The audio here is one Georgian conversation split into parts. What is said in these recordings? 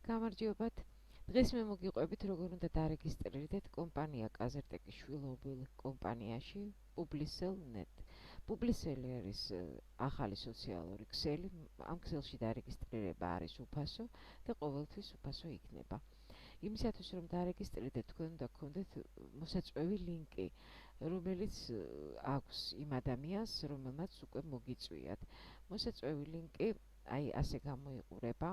გამარჯობათ. დღეს მე მოგიყვებით როგორ უნდა დარეგისტრირდეთ კომპანია კაზერტეკის შვილობილ კომპანიაში Publicel.net. Publicel არის ახალი სოციალური ქსელი, ამ ქსელში დარეგისტრირება არის უფასო და ყოველთვის უფასო იქნება. იმისათვის რომ დარეგისტრირდეთ, თქვენ უნდა გქონდეთ მოსაწვევი ლინკი, რომელიც აქვს იმ ადამიანს, რომელმაც უკვე მოგიწვიათ. მოსაწვევი ლინკი აი ასე გამოიყურება.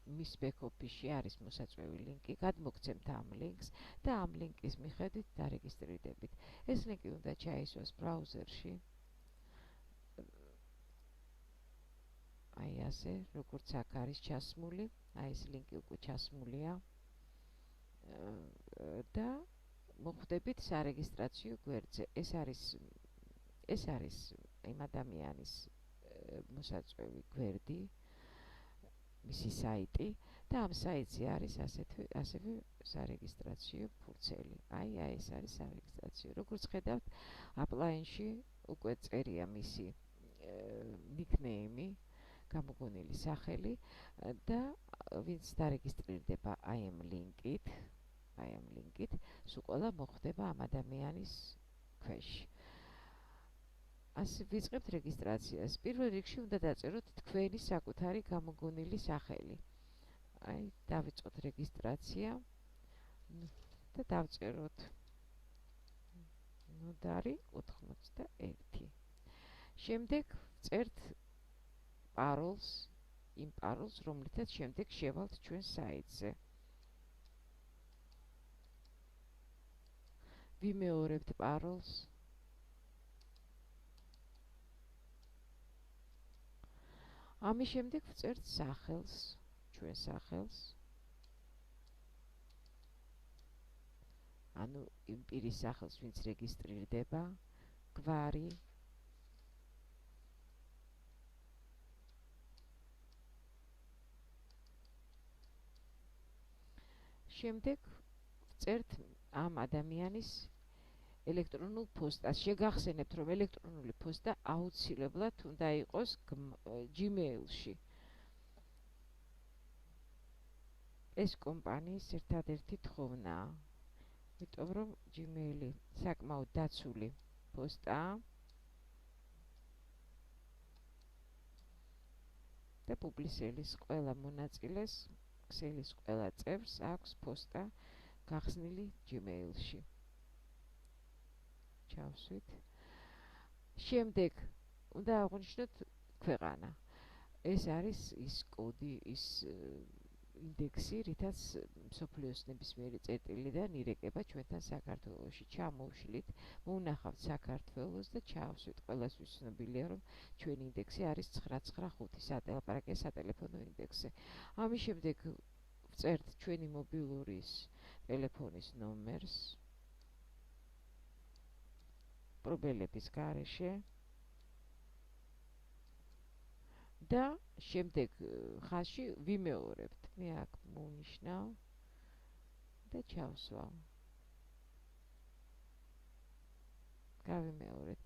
მის ბექ-ოფისში არის მოსაწვევი ლინკი, გადმოგცემთ ამ ლინკს და ამ ლინკის მიხედვით დარეგისტრირდებით. ეს ლინკი უნდა ჩაისვას ბრაუზერში. აი ასე, როგორც აქ არის ჩასმული, აი ეს ლინკი უკვე ჩასმულია და მოხვდებით სარეგისტრაციო გვერდზე. ეს არის იმ ადამიანის მოსაწვევი გვერდი. მისი საიტი და ამ საიტზე არის ასევე სარეგისტრაციო ფურცელი. აი ეს არის სარეგისტრაციო. როგორც ხედავთ, აპლაინში უკვე წერია მისი ნიკნეიმი, გამოგონილი სახელი და ვინც დარეგისტრირდება აი ამ ლინკით, სულ ყველა მოხვდება ამ ადამიანის ქვეშ. ასე ვიწყებთ რეგისტრაციას. პირველ რიგში უნდა დაწეროთ თქვენი საკუთარი გამოგონილი სახელი. აი, დავიწყოთ რეგისტრაცია და დავწეროთ ნოდარი 81. შემდეგ ვწერთ პაროლს, იმ პაროლს, რომლითაც შემდეგ შევალთ ჩვენ საიტზე. ვიმეორებთ პაროლს. ამის შემდეგ ვწერთ სახელს, ჩვენ სახელს. ანუ იმ პირის სახელს, ვინც რეგისტრირდება, გვარი. შემდეგ ვწერთ ამ ადამიანის ელექტრონულ პოსტას. შეგახსენებთ, რომ ელექტრონული პოსტა აუცილებლად უნდა იყოს Gmail-ში. ეს კომპანიის ერთადერთი თხოვნაა. იმიტომ რომ Gmail-ი საკმაოდ დაცული პოსტაა და Publicel-ის ყველა მონაწილეს, ქსელის ყველა წევრს აქვს პოსტა გახსნილი Gmail-ში. ჩავსვით. შემდეგ უნდა აღვნიშნოთ ქვეყანა. ეს არის ის კოდი, ის ინდექსი, რითაც მსოფლიოს ნებისმიერი წერტილიდან ირეკება ჩვენთან საქართველოში. ჩამოვშლით, მოუნახავთ საქართველოს და ჩავსვით. ყველასთვის ცნობილია, რომ ჩვენი ინდექსი არის 995, სატელაპარაკე სატელეფონო ინდექსი. ამის შემდეგ ვწერთ ჩვენი მობილურის ტელეფონის ნომერს. პრობლემების გარეშე და შემდეგ ხაზში ვიმეორებთ. მე აქ მოვნიშნავ და ჩავსვავ. გავიმეორეთ.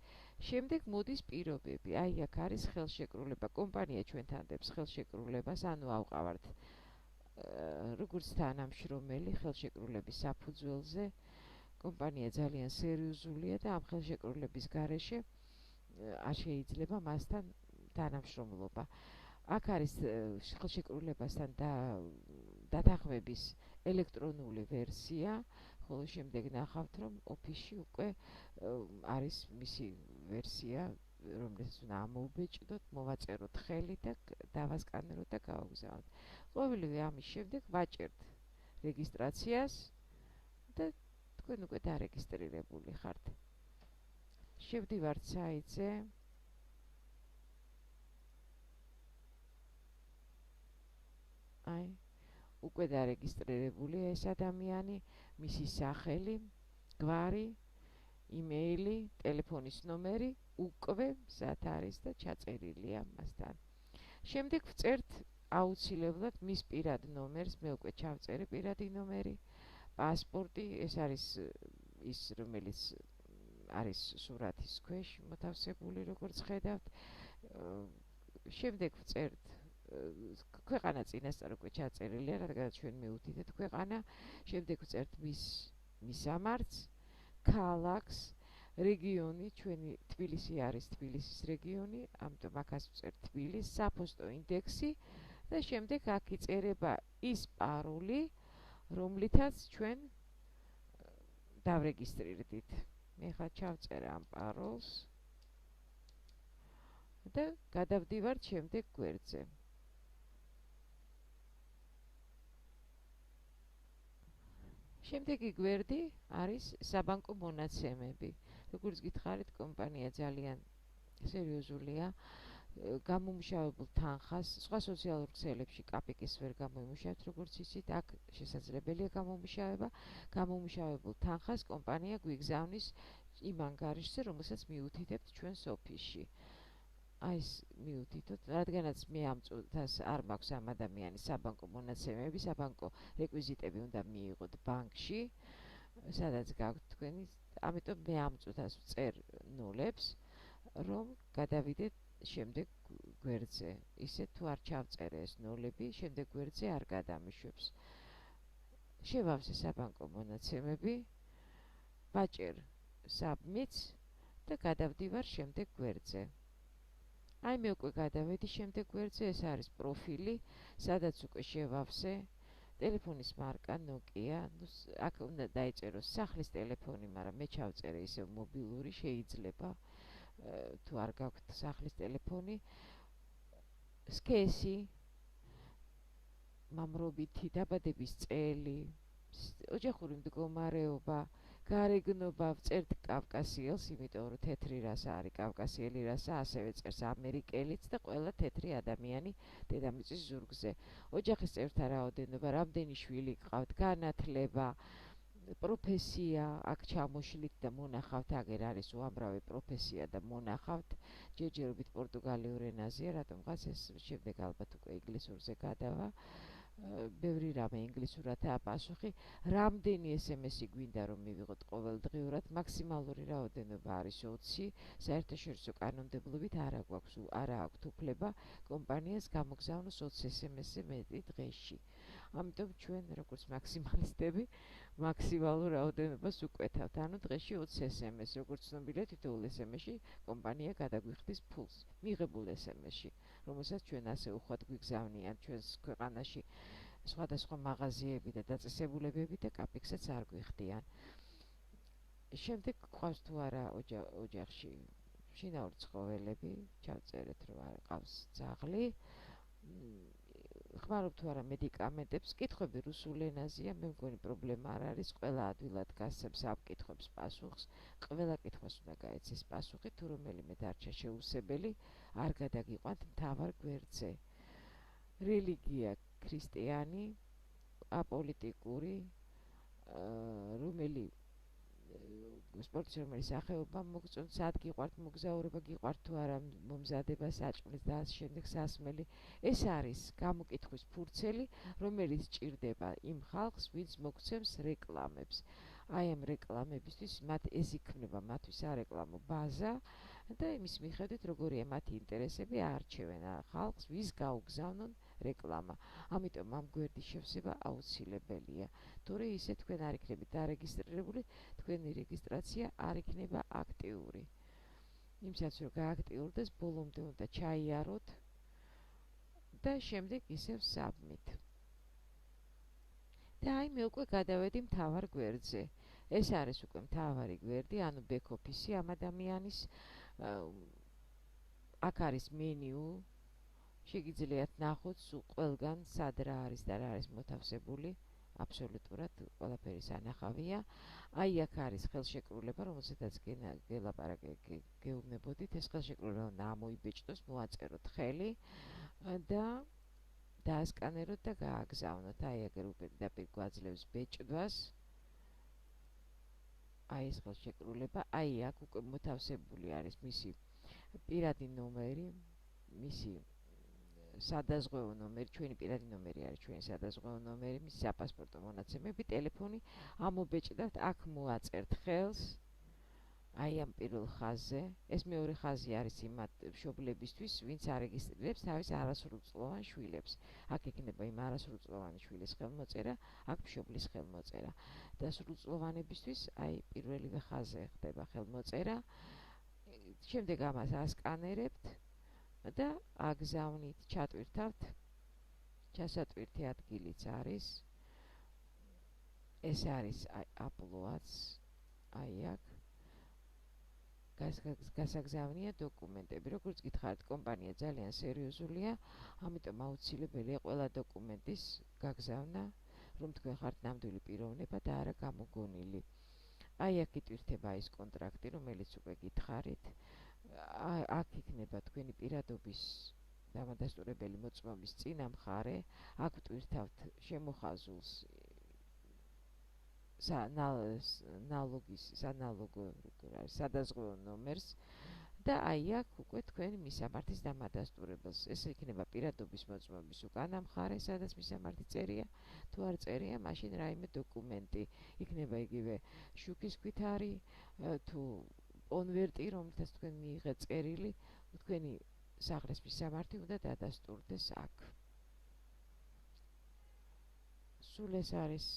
შემდეგ მოდის პირობები. აი აქ არის ხელშეკრულება. კომპანია ჩვენთან დებს ხელშეკრულებას, ანუ ავყავართ როგორც თანამშრომელი ხელშეკრულების საფუძველზე. კომპანია ძალიან სერიოზულია და ამ ხელშეკრულების გარეშე არ შეიძლება მასთან თანამშრომლობა. აქ არის ხელშეკრულებასთან დათანხმების ელექტრონული ვერსია, ხოლო შემდეგ ნახავთ, რომ ოფისში უკვე არის მისი ვერსია, რომელსაც უნდა ამოუბეჭდოთ, მოვაწეროთ ხელი და დავასკანეროთ და გავაგზავნოთ. ყოველივე ამის შემდეგ ვაჭერთ რეგისტრაციას და თქვენ უკვე დარეგისტრირებული ხართ. შევდივართ საიტზე. აი, უკვე დარეგისტრირებულია ეს ადამიანი, მისი სახელი, გვარი, იმეილი, ტელეფონის ნომერი უკვე მზად არის და ჩაწერილია მასთან. შემდეგ ვწერთ აუცილებლად მის პირად ნომერს, მე უკვე ჩავწერე პირადი ნომერი. პასპორტი, ეს არის ის, რომელიც არის სურათის ქვეშ მოთავსებული, როგორც ხედავთ. შემდეგ ვწერთ ქვეყანა წინასწარ უკვე ჩაწერილია, რადგან ჩვენ მივუთითეთ ქვეყანა, შემდეგ ვწერთ მის მისამართს, ქალაქს, რეგიონი, ჩვენი თბილისი არის თბილისის რეგიონი, ამიტომ აქაც ვწერთ თბილისს, საფოსტო ინდექსი და შემდეგ აქ იწერება ის პაროლი, რომლითაც ჩვენ დავრეგისტრირდით. მე ხა ჩავწერე ამ პაროლს და გადავდივართ შემდეგ გვერდზე. შემდეგი გვერდი არის საბანკო მონაცემები. როგორც გითხარით, კომპანია ძალიან სერიოზულია. გამომუშავებულ თანხას სხვა სოციალურ ქსელებში კაპიკის ვერ გამოიმუშავებთ, როგორც იცით, აქ შესაძლებელია გამომუშავება. გამომუშავებულ თანხას კომპანია გვიგზავნის იმ ანგარიშზე, რომელსაც მიუთითებთ ჩვენს ოფისში. აი ეს მიუთითოთ, რადგანაც მე ამ წუთას არ მაქვს ამ ადამიანის საბანკო მონაცემები, საბანკო რეკვიზიტები უნდა მიიღოთ ბანკში, სადაც გაქვთ თქვენი, ამიტომ მე ამ წუთას ვწერ ნულებს, რომ გადავიდეთ შემდეგ გვერდზე. ისე თუ არ ჩავწერე ეს ნულები, შემდეგ გვერდზე არ გადამიშვებს. შევავსე საბანკო მონაცემები, ვაჭერ submit და გადავდივარ შემდეგ გვერდზე. აი მე უკვე გადავედი შემდეგ გვერდზე, ეს არის პროფილი, სადაც უკვე შევავსე ტელეფონის მარკა Nokia, აქ უნდა დაიწეროს სახლის ტელეფონი, მაგრამ მე ჩავწერე ისევ მობილური, შეიძლება თუ არ გაქვთ სახლის ტელეფონი, სქესი, მამრობითი დაბადების წელი, ოჯახური მდგომარეობა, გარეგნობა, ვწერთ კავკასიელს, იმიტომ რომ თეთრი რასა არის კავკასიელი რასა, ასევე წერს ამერიკელიც და ყველა თეთრი ადამიანი დედამიწის ზურგზე. ოჯახის წევრთა რაოდენობა, რამდენი შვილი გყავთ, განათლება, პროფესია, აქ ჩამოშლით და მონახავთ, აგერ არის უამრავი პროფესია და მონახავთ, ჯერჯერობით პორტუგალიურ ენაზეა, რატომღაც ეს შემდეგ ალბათ უკვე ინგლისურზე გადავა. ბევრი რამე ინგლისურადაა პასუხი. რამდენი SMS-ი გვინდა რომ მივიღოთ ყოველდღიურად? მაქსიმალური რაოდენობა არის 20. საერთაშორისო კანონმდებლობით არა აქვთ უფლება კომპანიას გამოგზავნოს 20 SMS-ზე მეტი დღეში. ამიტომ ჩვენ როგორც მაქსიმალისტები მაქსიმალურ რაოდენობას უკვეთავთ. ანუ დღეში 20 SMS, როგორც ცნობილია, თითოეულ SMS-ში კომპანია გადაგვიხდის ფულს. მიღებულ SMS-ში, რომელსაც ჩვენ ასე უხვად გვიგზავნიან ჩვენს ქვეყანაში სხვადასხვა მაღაზიები და დაწესებულებები და კაპიქსაც არ გვიხდიან. შემდეგ გვყავს თუ არა ოჯახში შინაური ცხოველები, ჩავწერეთ რომ არ ყავს ძაღლი. ხმარობ თუ არა მედიკამენტებს, კითხვები რუსულ ენაზეა, მე მგონი პრობლემა არ არის, ყველა ადვილად გასცემს ამ კითხვებს პასუხს, ყველა კითხვას უნდა გაეცეს პასუხი, თუ რომელიმე დარჩა შეუსებელი, არ გადაგიყვანთ მთავარ გვერდზე. რელიგია ქრისტიანი, აპოლიტიკური, რომელი სპორტის რომელი სახეობა მოგწონთ, სად გიყვართ მოგზაურობა, გიყვართ თუ არა მომზადება, საჭმლის და ამ შემდეგ სასმელი. ეს არის გამოკითხვის ფურცელი, რომელიც ჭირდება იმ ხალხს, ვინც მოგცემს რეკლამებს. აი ამ რეკლამებისთვის ეს იქნება მათთვის სარეკლამო ბაზა და იმის მიხედვით როგორია მათი ინტერესები აარჩევენ ხალხს, ვის გაუგზავნონ რეკლამა. ამიტომ ამ გვერდის შევსება აუცილებელია. თორე ისე თქვენ არ იქნებით დარეგისტრირებული, თქვენი რეგისტრაცია არ იქნება აქტიური. იმისათვის რომ გააქტიურდეს, ბოლომდე უნდა ჩაიაროთ და შემდეგ ისევ submit. და აი მე უკვე გადავედი მთავარ გვერდზე. ეს არის უკვე მთავარი გვერდი, ანუ back office ამ ადამიანის. აქ არის მენიუ, შეგიძლიათ ნახოთ ყველგან სად რა არის და რა არის მოთავსებული, აბსოლუტურად ყველაფერი სანახავია. აი აქ არის ხელშეკრულება, რომელზედაც გეუბნებოდით, ეს ხელშეკრულება უნდა ამოიბეჭდოს, მოაწეროთ ხელი და დაასკანეროთ და გააგზავნოთ. აი აგერ უპირდაპირ გვაძლევს ბეჭდვას. აი ეს ხელშეკრულება, აი აქ უკვე მოთავსებული არის მისი პირადი ნომერი, მისი სადაზღვევო ნომერი, ჩვენი პირადი ნომერი არის ჩვენი სადაზღვევო ნომერი, მისი საპასპორტო მონაცემები, ტელეფონი, ამობეჭდათ, აქ მოაწერთ ხელს აი ამ პირველ ხაზზე, ეს მეორე ხაზი არის იმათ მშობლებისთვის, ვინც არეგისტრირებს თავის არასრულწლოვან შვილებს. აქ იქნება იმ არასრულწლოვანი შვილის ხელმოწერა, აქ მშობლის ხელმოწერა. და სრულწლოვანებისთვის აი პირველივე ხაზზე ხდება ხელმოწერა. შემდეგ ამას ასკანერებთ და აგზავნით, ჩატვირთავთ. ჩასატვირთი ადგილიც არის. ეს არის აპლოაც, აი აქ. გასაგზავნია დოკუმენტები. როგორც გითხარით, კომპანია ძალიან სერიოზულია, ამიტომ აუცილებელია ყველა დოკუმენტის გაგზავნა, რომ თქვენ ხართ ნამდვილი პიროვნება და არა გამოგონილი. აი აქ იტვირთება ის კონტრაქტი, რომელიც უკვე გითხარით. აქ იქნება თქვენი პირადობის დამადასტურებელი მოწმობის წინა მხარე, აქ ვტვირთავთ შემოხაზულს ნალოგის სანალოგო სადაზღვევო ნომერს და აი აქ უკვე თქვენ მისამართის დამადასტურებელს. ეს იქნება პირადობის მოწმობის უკანა მხარე, სადაც მისამართი წერია. თუ არ წერია, მაშინ რაიმე დოკუმენტი იქნება იგივე შუქის ქვით არის, თუ კონვერტი, რომელთაც თქვენ მიიღეთ წერილი, თქვენი სახლის მისამართი უნდა დადასტურდეს აქ. სულ ეს არის.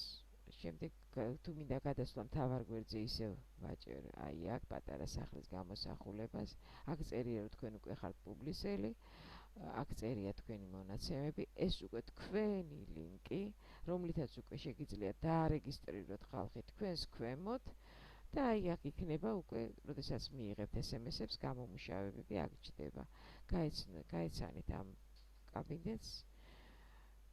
შემდეგ თუ მინდა გადასვლა მთავარ გვერდზე, ისევ ვაჭერ აი აქ პატარა სახლის გამოსახულებას. აქ წერია რომ თქვენ უკვე ხართ პუბლისელი, აქ წერია თქვენი მონაცემები. ეს უკვე თქვენი ლინკი, რომლითაც უკვე შეგიძლიათ დაარეგისტრიროთ ხალხი თქვენს ქვემოთ და აი აქ იქნება უკვე, როდესაც მიიღებთ SMS-ებს, გამომუშავებები აქ ჩდება. გაეცანით ამ კაბინეტს,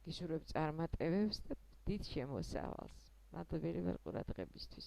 გისურვებთ წარმატებებს და დიდ შემოსავალს. მადლობელი ვარ ყურადღებისთვის.